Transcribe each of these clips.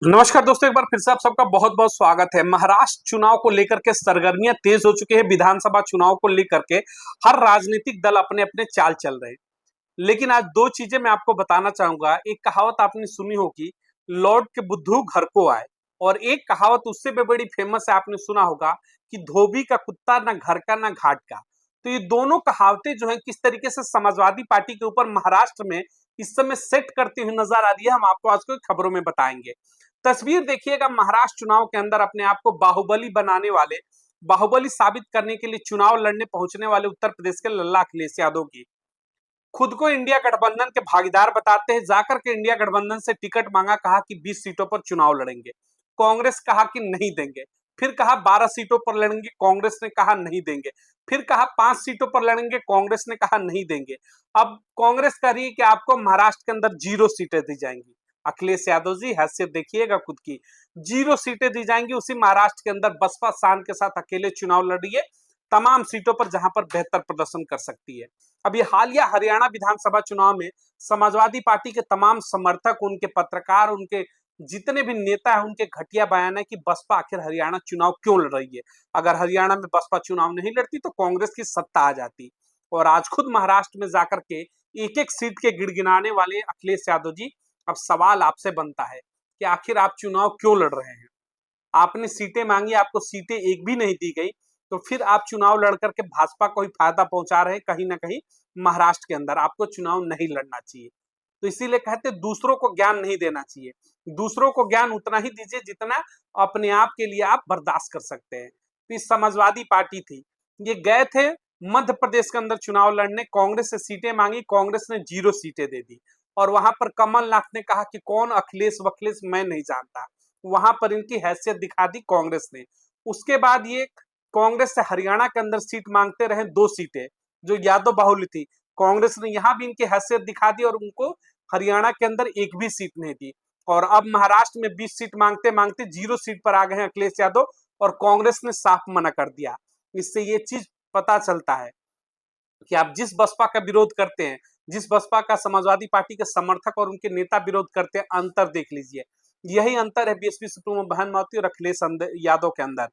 नमस्कार दोस्तों, एक बार फिर से आप सबका बहुत बहुत स्वागत है। महाराष्ट्र चुनाव को लेकर के सरगर्मियां तेज हो चुकी है। विधानसभा चुनाव को लेकर के हर राजनीतिक दल अपने अपने चाल चल रहे हैं। लेकिन आज दो चीजें मैं आपको बताना चाहूंगा। एक कहावत आपने सुनी होगी, लौट के बुद्धू घर को आए। और एक कहावत उससे भी बड़ी फेमस है, आपने सुना होगा कि धोबी का कुत्ता ना घर का ना घाट का। तो ये दोनों कहावतें जो है किस तरीके से समाजवादी पार्टी के ऊपर महाराष्ट्र में इस समय सेट करती हुई नजर आ रही है, हम आपको आज को खबरों में बताएंगे। तस्वीर देखिएगा, महाराष्ट्र चुनाव के अंदर अपने आप को बाहुबली बनाने वाले, बाहुबली साबित करने के लिए चुनाव लड़ने पहुंचने वाले उत्तर प्रदेश के लल्ला अखिलेश यादव की खुद को इंडिया गठबंधन के भागीदार बताते हैं। जाकर के इंडिया गठबंधन से टिकट मांगा, कहा कि 20 सीटों पर चुनाव लड़ेंगे। कांग्रेस कहा कि नहीं देंगे। फिर कहा 12 सीटों पर लड़ेंगे, कांग्रेस ने कहा नहीं देंगे। फिर कहा 5 सीटों पर लड़ेंगे, कांग्रेस ने कहा नहीं देंगे। अब कांग्रेस कह रही है कि आपको महाराष्ट्र के अंदर 0 सीटें दी जाएंगी। अखिलेश यादव जी, हैसियत देखिएगा खुद की। 0 सीटें दी जाएंगी। उसी महाराष्ट्र के अंदर बसपा शान के साथ अकेले चुनाव लड़ रही है, तमाम सीटों पर जहां पर बेहतर प्रदर्शन कर सकती है। अभी हालिया हरियाणा विधानसभा चुनाव में समाजवादी पार्टी के तमाम समर्थक, उनके पत्रकार, उनके जितने भी नेता है, उनके घटिया बयान है कि बसपा आखिर हरियाणा चुनाव क्यों लड़ रही है। अगर हरियाणा में बसपा चुनाव नहीं लड़ती तो कांग्रेस की सत्ता आ जाती। और आज खुद महाराष्ट्र में जाकर के एक एक सीट के गिड़गिड़ाने वाले अखिलेश यादव जी, अब सवाल आपसे बनता है कि आखिर आप चुनाव क्यों लड़ रहे हैं। आपने सीटें मांगी, आपको सीटें एक भी नहीं दी गई, तो फिर आप चुनाव लड़ करके भाजपा को ही फायदा पहुंचा रहे हैं। कहीं ना कहीं महाराष्ट्र के अंदर आपको चुनाव नहीं लड़ना चाहिए। तो इसीलिए कहते दूसरों को ज्ञान नहीं देना चाहिए। दूसरों को ज्ञान उतना ही दीजिए जितना अपने आप के लिए आप बर्दाश्त कर सकते हैं। तो इस समाजवादी पार्टी थी, ये गए थे मध्य प्रदेश के अंदर चुनाव लड़ने, कांग्रेस से सीटें मांगी, कांग्रेस ने 0 सीटें दे दी। और वहां पर कमलनाथ ने कहा कि कौन अखिलेश वखिलेश मैं नहीं जानता। वहां पर इनकी हैसियत दिखा दी कांग्रेस ने। उसके बाद ये कांग्रेस से हरियाणा के अंदर सीट मांगते रहे, 2 सीटें जो यादव बाहुल्य थी। कांग्रेस ने यहां भी इनकी हैसियत दिखा दी और उनको हरियाणा के अंदर एक भी सीट नहीं दी। और अब महाराष्ट्र में 20 सीट मांगते मांगते 0 सीट पर आ गए हैं अखिलेश यादव, और कांग्रेस ने साफ मना कर दिया। इससे ये चीज पता चलता है कि आप जिस बसपा का विरोध करते हैं, जिस बसपा का समाजवादी पार्टी के समर्थक और उनके नेता विरोध करते हैं, अंतर देख लीजिए। यही अंतर है बीएसपी सुप्रीमो बहन मावती और अखिलेश यादव के अंदर।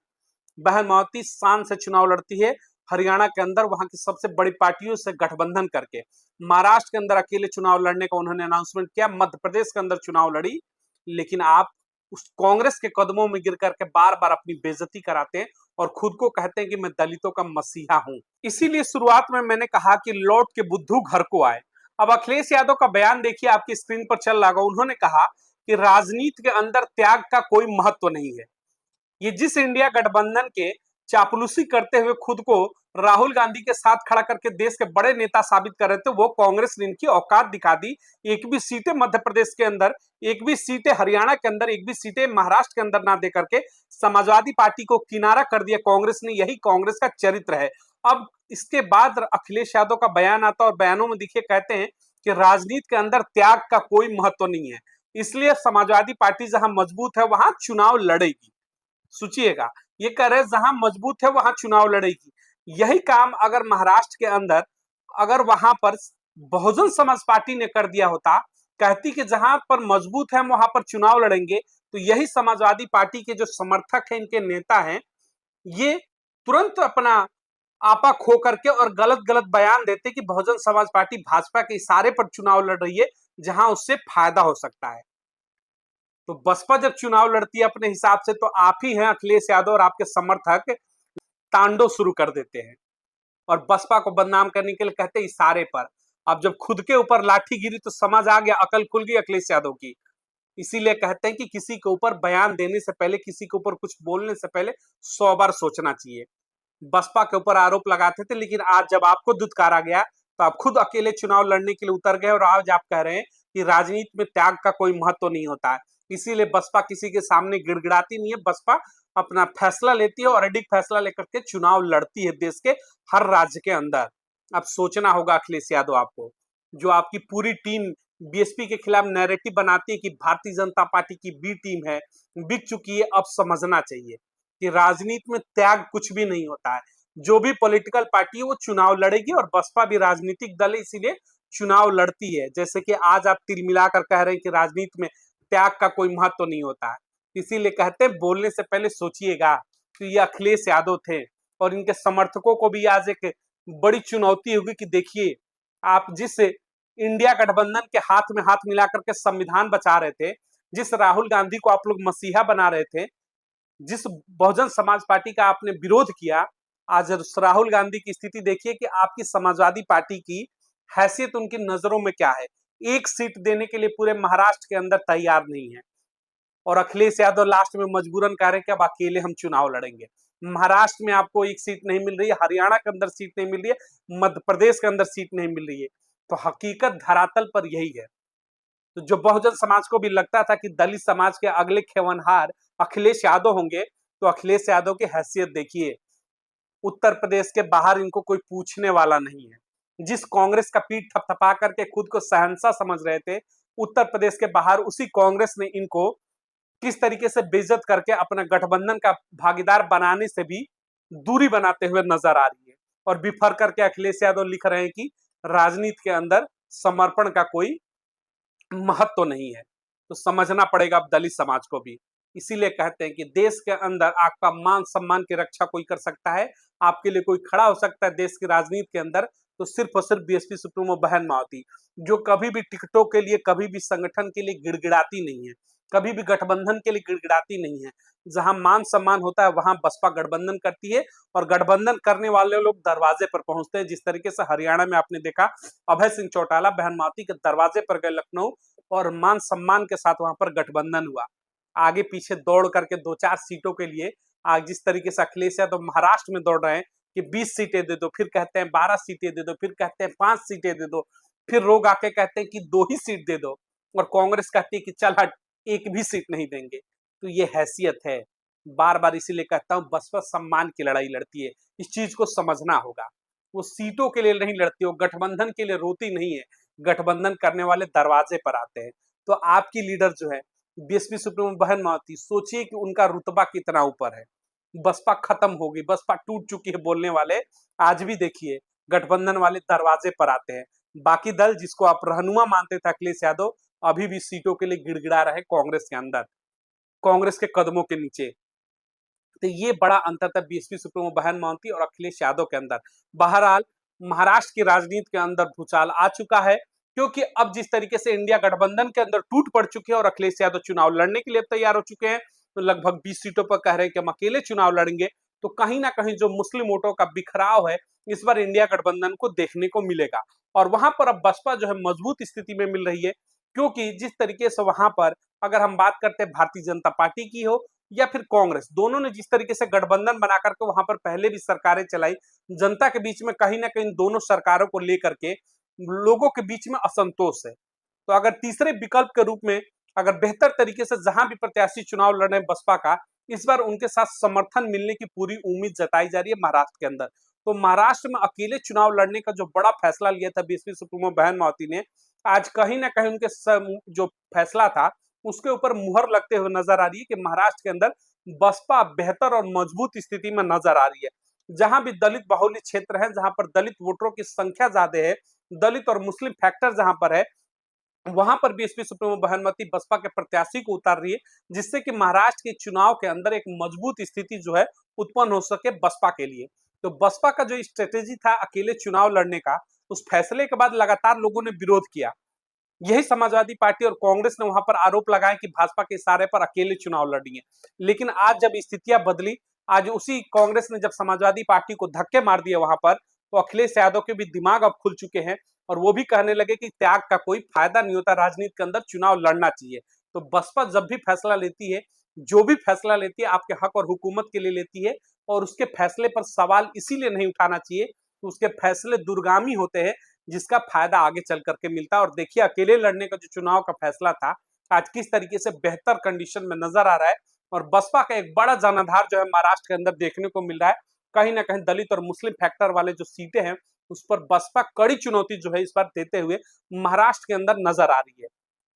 बहन मावती शान से चुनाव लड़ती है हरियाणा के अंदर, वहां की सबसे बड़ी पार्टियों से गठबंधन करके। महाराष्ट्र के अंदर अकेले चुनाव लड़ने का उन्होंने अनाउंसमेंट किया, मध्य प्रदेश के अंदर चुनाव लड़ी। लेकिन आप उस कांग्रेस के कदमों में गिर करके बार बार अपनी बेइज्जती कराते हैं और खुद को कहते हैं कि मैं दलितों का मसीहा हूं। इसीलिए शुरुआत में मैंने कहा कि लौट के बुद्धू घर को आए। अब अखिलेश यादव का बयान देखिए, आपकी स्क्रीन पर चल रहा होगा। उन्होंने कहा कि राजनीति के अंदर त्याग का कोई महत्व नहीं है। ये जिस इंडिया गठबंधन के चापलूसी करते हुए खुद को राहुल गांधी के साथ खड़ा करके देश के बड़े नेता साबित कर रहे थे, वो कांग्रेस ने इनकी औकात दिखा दी। एक भी सीटें मध्य प्रदेश के अंदर, एक भी सीटें हरियाणा के अंदर, एक भी सीटें महाराष्ट्र के अंदर ना दे करके समाजवादी पार्टी को किनारा कर दिया कांग्रेस ने। यही कांग्रेस का चरित्र है। अब इसके बाद अखिलेश यादव का बयान आता है और बयानों में देखिए कहते हैं कि राजनीति के अंदर त्याग का कोई महत्व नहीं है, इसलिए समाजवादी पार्टी जहां मजबूत है वहां चुनाव लड़ेगी। सोचिएगा, ये कह रहे जहां मजबूत है वहां चुनाव लड़ेगी। यही काम अगर महाराष्ट्र के अंदर, अगर वहां पर बहुजन समाज पार्टी ने कर दिया होता, कहती कि जहां पर मजबूत है वहां पर चुनाव लड़ेंगे, तो यही समाजवादी पार्टी के जो समर्थक हैं, इनके नेता हैं, ये तुरंत अपना आपा खो करके और गलत गलत बयान देते कि बहुजन समाज पार्टी भाजपा के इशारे पर चुनाव लड़ रही है, जहां उससे फायदा हो सकता है। तो बसपा जब चुनाव लड़ती है अपने हिसाब से, तो आप ही हैं अखिलेश यादव और आपके समर्थक तांडव शुरू कर देते हैं और बसपा को बदनाम करने के लिए कहते हैं इशारे पर। अब जब खुद के ऊपर लाठी गिरी तो समझ आ गया, अकल खुल गई अखिलेश यादव की। इसीलिए कहते हैं कि किसी के ऊपर बयान देने से पहले, किसी के ऊपर कुछ बोलने से पहले 100 बार सोचना चाहिए। बसपा के ऊपर आरोप लगाते थे, लेकिन आज जब आपको दुत्कारा गया तो आप खुद अकेले चुनाव लड़ने के लिए उतर गए और आज आप कह रहे हैं कि राजनीति में त्याग का कोई महत्व नहीं होता है। इसीलिए बसपा किसी के सामने गिड़गिड़ाती नहीं है। बसपा अपना फैसला लेती है और अडिग फैसला लेकर के चुनाव लड़ती है देश के हर राज्य के अंदर। अब सोचना होगा अखिलेश यादव आपको, जो आपकी पूरी टीम बीएसपी के खिलाफ नैरेटिव बनाती है कि भारतीय जनता पार्टी की बी टीम है, बिक चुकी है। अब समझना चाहिए कि राजनीति में त्याग कुछ भी नहीं होता है। जो भी पॉलिटिकल पार्टी है वो चुनाव लड़ेगी और बसपा भी राजनीतिक दल है, इसीलिए चुनाव लड़ती है। जैसे कि आज आप तिल मिलाकर कह रहे हैं कि राजनीति में त्याग का कोई महत्व नहीं होता है। इसीलिए कहते हैं बोलने से पहले सोचिएगा। तो ये अखिलेश यादव थे और इनके समर्थकों को भी आज एक बड़ी चुनौती होगी कि देखिए, आप जिस इंडिया गठबंधन के हाथ में हाथ मिलाकर के संविधान बचा रहे थे, जिस राहुल गांधी को आप लोग मसीहा बना रहे थे, जिस बहुजन समाज पार्टी का आपने विरोध किया, आज राहुल गांधी की स्थिति देखिए कि आपकी समाजवादी पार्टी की हैसियत उनकी नजरों में क्या है। एक सीट देने के लिए पूरे महाराष्ट्र के अंदर तैयार नहीं है और अखिलेश यादव लास्ट में मजबूरन कह रहे हैं कि अब अकेले हम चुनाव लड़ेंगे। महाराष्ट्र में आपको एक सीट नहीं मिल रही है, हरियाणा के अंदर सीट नहीं मिल रही है, मध्य प्रदेश के अंदर सीट नहीं मिल रही है। तो हकीकत धरातल पर यही है। तो जो बहुजन समाज को भी लगता था कि दलित समाज के अगले खेवनहार अखिलेश यादव होंगे, तो अखिलेश यादव की हैसियत देखिए। उत्तर प्रदेश के बाहर इनको कोई पूछने वाला नहीं है। जिस कांग्रेस का पीठ थपथपा करके खुद को शहंशाह समझ रहे थे, उत्तर प्रदेश के बाहर उसी कांग्रेस ने इनको किस तरीके से बेइज्जत करके अपना गठबंधन का भागीदार बनाने से भी दूरी बनाते हुए नजर आ रही है। और बिफर करके अखिलेश यादव लिख रहे हैं कि राजनीति के अंदर समर्पण का कोई महत्व नहीं है। तो समझना पड़ेगा अब दलित समाज को भी। इसीलिए कहते हैं कि देश के अंदर आपका मान सम्मान की रक्षा कोई कर सकता है, आपके लिए कोई खड़ा हो सकता है देश की राजनीति के अंदर, तो सिर्फ और सिर्फ बीएसपी सुप्रीमो बहन मायावती, जो कभी भी टिकटों के लिए, कभी भी संगठन के लिए गिड़गिड़ाती नहीं है, कभी भी गठबंधन के लिए गिड़गिड़ाती नहीं है। जहां मान सम्मान होता है वहां बसपा गठबंधन करती है और गठबंधन करने वाले लोग दरवाजे पर पहुंचते हैं। जिस तरीके से हरियाणा में आपने देखा, अभय सिंह चौटाला बहन मायावती के दरवाजे पर गए लखनऊ और मान सम्मान के साथ वहां पर गठबंधन हुआ। आगे पीछे दौड़ करके 2-4 सीटों के लिए आज जिस तरीके से अखिलेश यादव महाराष्ट्र में दौड़ रहे हैं कि 20 सीटें दे दो, फिर कहते हैं 12 सीटें दे दो, फिर कहते हैं 5 सीटें दे दो, फिर लोग आके कहते हैं कि 2 ही सीट दे दो और कांग्रेस कहती है कि चल हट, एक भी सीट नहीं देंगे। तो ये हैसियत है। बार बार इसीलिए कहता हूं, बसपा सम्मान की लड़ाई लड़ती है, इस चीज को समझना होगा। वो सीटों के लिए नहीं लड़ती, वो गठबंधन के लिए रोती नहीं है, गठबंधन करने वाले दरवाजे पर आते हैं। तो आपकी लीडर जो है बीएसपी सुप्रीमो बहन मायावती, सोचिए कि उनका रुतबा कितना ऊपर है। बसपा खत्म होगी, बसपा टूट चुकी है बोलने वाले आज भी देखिए गठबंधन वाले दरवाजे पर आते हैं। बाकी दल जिसको आप रहनुमा मानते थे अखिलेश यादव, अभी भी सीटों के लिए गिड़गिड़ा रहे कांग्रेस के अंदर, कांग्रेस के कदमों के नीचे। तो ये बड़ा अंतर था बीएसपी सुप्रीमो बहन मायावती और अखिलेश यादव के अंदर। बहरहाल महाराष्ट्र की राजनीति के अंदर भूचाल आ चुका है, क्योंकि अब जिस तरीके से इंडिया गठबंधन के अंदर टूट पड़ चुके हैं और अखिलेश यादव चुनाव लड़ने के लिए तैयार हो चुके हैं, तो लगभग 20 सीटों पर कह रहे हैं कि हम अकेले चुनाव लड़ेंगे। तो कहीं ना कहीं जो मुस्लिम वोटों का बिखराव है, इस बार इंडिया गठबंधन को देखने को मिलेगा और वहां पर अब बसपा जो है मजबूत स्थिति में मिल रही है। क्योंकि जिस तरीके से वहां पर अगर हम बात करते हैं भारतीय जनता पार्टी की हो या फिर कांग्रेस, दोनों ने जिस तरीके से गठबंधन बना करके वहां पर पहले भी सरकारें चलाई, जनता के बीच में कहीं ना कहीं दोनों सरकारों को लेकर के लोगों के बीच में असंतोष है। तो अगर तीसरे विकल्प के रूप में अगर बेहतर तरीके से जहां भी प्रत्याशी चुनाव लड़ रहे हैं बसपा का, इस बार उनके साथ समर्थन मिलने की पूरी उम्मीद जताई जा रही है महाराष्ट्र के अंदर। तो महाराष्ट्र में अकेले चुनाव लड़ने का जो बड़ा फैसला लिया था बीएसपी सुप्रीमो बहन मायावती ने, आज कहीं ना कहीं उनके जो फैसला था उसके ऊपर मुहर लगते हुए नजर आ रही है कि महाराष्ट्र के अंदर बसपा बेहतर और मजबूत स्थिति में नजर आ रही है। जहां भी दलित बाहुल्य क्षेत्र है, जहां पर दलित वोटरों की संख्या ज्यादा है, दलित और मुस्लिम फैक्टर जहां पर है, वहां पर बीएसपी सुप्रीमो बहन मायावती बसपा के प्रत्याशी को उतार रही है, जिससे कि महाराष्ट्र के चुनाव के अंदर एक मजबूत स्थिति जो है उत्पन्न हो सके बसपा के लिए। तो बसपा का जो स्ट्रेटेजी था अकेले चुनाव लड़ने का, उस फैसले के बाद लगातार लोगों ने विरोध किया। यही समाजवादी पार्टी और कांग्रेस ने वहां पर आरोप लगाया कि भाजपा के इशारे पर अकेले चुनाव लड़ेंगे। लेकिन आज जब स्थितियां बदली, आज उसी कांग्रेस ने जब समाजवादी पार्टी को धक्के मार दिए वहां पर, तो अखिलेश यादव के भी दिमाग अब खुल चुके हैं और वो भी कहने लगे कि त्याग का कोई फायदा नहीं होता, राजनीति के अंदर चुनाव लड़ना चाहिए। तो बसपा जब भी फैसला लेती है, जो भी फैसला लेती है, आपके हक और हुकूमत के लिए लेती है और उसके फैसले पर सवाल इसीलिए नहीं उठाना चाहिए तो उसके फैसले दूरगामी होते हैं, जिसका फायदा आगे चल करके मिलता है। और देखिए अकेले लड़ने का जो चुनाव का फैसला था, आज किस तरीके से बेहतर कंडीशन में नजर आ रहा है और बसपा का एक बड़ा जनाधार जो है महाराष्ट्र के अंदर देखने को मिल रहा है। कहीं ना कहीं दलित और मुस्लिम फैक्टर वाले जो सीटें हैं, उस पर बसपा कड़ी चुनौती जो है इस बार देते हुए महाराष्ट्र के अंदर नजर आ रही है।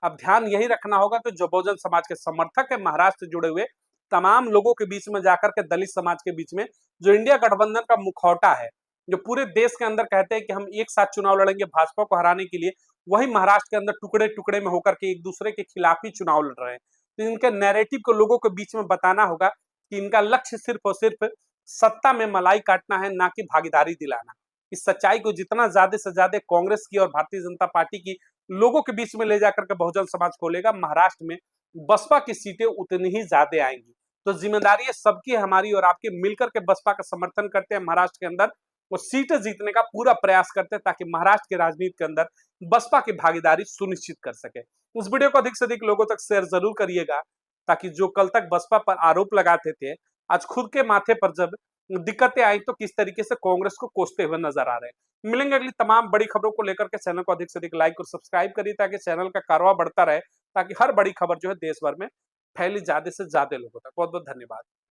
अब ध्यान यही रखना होगा कि जो बहुजन समाज के समर्थक है महाराष्ट्र से जुड़े हुए तमाम लोगों के बीच में जाकर के दलित समाज के बीच में जो इंडिया गठबंधन का मुखौटा है, जो पूरे देश के अंदर कहते हैं कि हम एक साथ चुनाव लड़ेंगे भाजपा को हराने के लिए, वही महाराष्ट्र के अंदर टुकड़े टुकड़े में होकर के एक दूसरे के खिलाफ ही चुनाव लड़ रहे हैं। तो इनके नैरेटिव को लोगों के बीच में बताना होगा कि इनका लक्ष्य सिर्फ और सिर्फ सत्ता में मलाई काटना है, ना कि भागीदारी दिलाना। इस सच्चाई को जितना ज्यादा से ज्यादा कांग्रेस की और भारतीय जनता पार्टी की लोगों के बीच में ले जाकर के बहुजन समाज खोलेगा, महाराष्ट्र में बसपा की सीटें उतनी ही ज्यादा आएंगी। तो जिम्मेदारी है सबकी, हमारी और आपकी, मिलकर के बसपा का समर्थन करते हैं महाराष्ट्र के अंदर, वो सीटें जीतने का पूरा प्रयास करते हैं ताकि महाराष्ट्र की राजनीति के अंदर बसपा की भागीदारी सुनिश्चित कर सके। इस वीडियो को अधिक से अधिक लोगों तक शेयर जरूर करिएगा ताकि जो कल तक बसपा पर आरोप लगाते थे, आज खुद के माथे पर जब दिक्कतें आई तो किस तरीके से कांग्रेस को कोसते हुए नजर आ रहे हैं। मिलेंगे अगली तमाम बड़ी खबरों को लेकर के। चैनल को अधिक से अधिक लाइक और सब्सक्राइब करिए ताकि चैनल का कारवा बढ़ता रहे, ताकि हर बड़ी खबर जो है देश भर में फैली ज्यादा से ज्यादा लोगों तक। बहुत बहुत धन्यवाद।